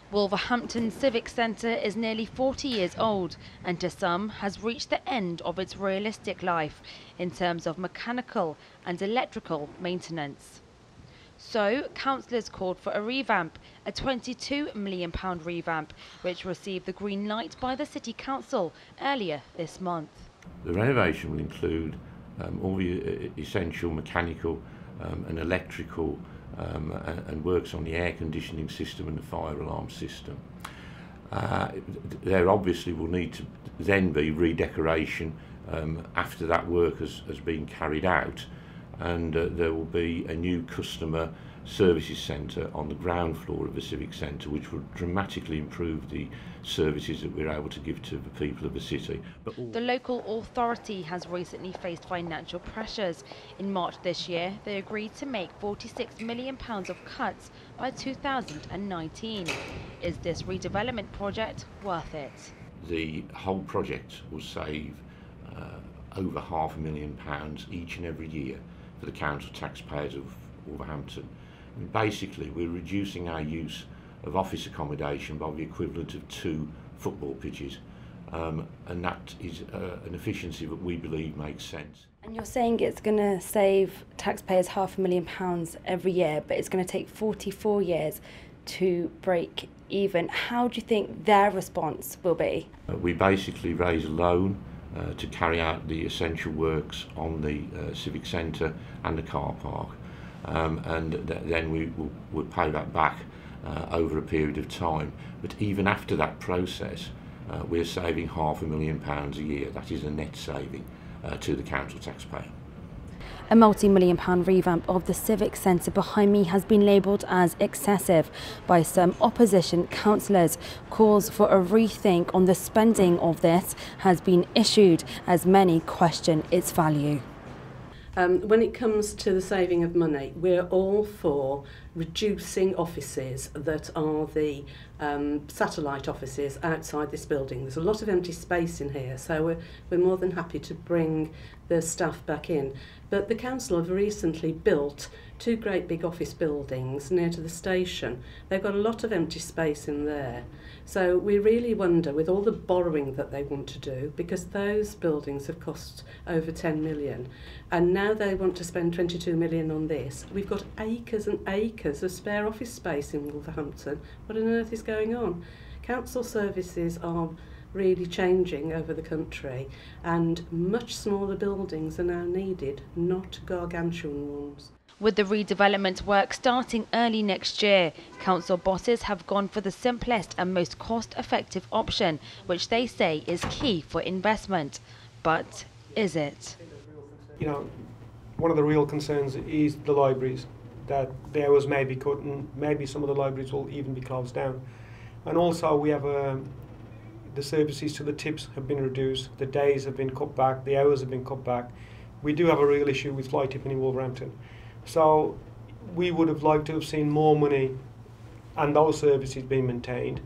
Wolverhampton Civic Centre is nearly 40 years old and to some has reached the end of its realistic life in terms of mechanical and electrical maintenance. So, councillors called for a revamp, a £22 million revamp, which received the green light by the City Council earlier this month. The renovation will include all the essential mechanical and electrical and works on the air conditioning system and the fire alarm system. There obviously will need to then be redecoration after that work has been carried out, and there will be a new customer services centre on the ground floor of the Civic Centre, which will dramatically improve the services that we're able to give to the people of the city. The local authority has recently faced financial pressures. In March this year, they agreed to make £46 million of cuts by 2019. Is this redevelopment project worth it? The whole project will save over £500,000 each and every year for the council taxpayers of Wolverhampton. And basically, we're reducing our use of office accommodation by the equivalent of 2 football pitches, and that is an efficiency that we believe makes sense. And you're saying it's going to save taxpayers £500,000 every year, but it's going to take 44 years to break even. How do you think their response will be? We basically raise a loan to carry out the essential works on the Civic Centre and the car park, and then we will pay that back over a period of time. But even after that process, we're saving £500,000 a year. That is a net saving to the council taxpayer. A multi-million-pound revamp of the Civic Centre behind me has been labelled as excessive by some opposition councillors. Calls for a rethink on the spending of this has been issued as many question its value. When it comes to the saving of money, we're all for reducing offices that are the satellite offices outside this building. There's a lot of empty space in here, so we're more than happy to bring the staff back in. But the council have recently built 2 great big office buildings near to the station. They've got a lot of empty space in there. So we really wonder, with all the borrowing that they want to do, because those buildings have cost over 10 million, and now they want to spend 22 million on this. We've got acres and acres of spare office space in Wolverhampton. What on earth is going on? Council services are really changing over the country, and much smaller buildings are now needed, not gargantuan ones. With the redevelopment work starting early next year, council bosses have gone for the simplest and most cost-effective option, which they say is key for investment. But is it? You know, one of the real concerns is the libraries, that the hours may be cut and maybe some of the libraries will even be closed down. And also we have the services to the tips have been reduced, the days have been cut back, the hours have been cut back. We do have a real issue with fly tipping in Wolverhampton. So we would have liked to have seen more money and those services being maintained,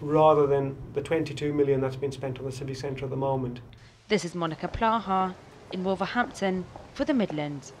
rather than the 22 million that's been spent on the Civic Centre at the moment. This is Monika Plaha in Wolverhampton for the Midland.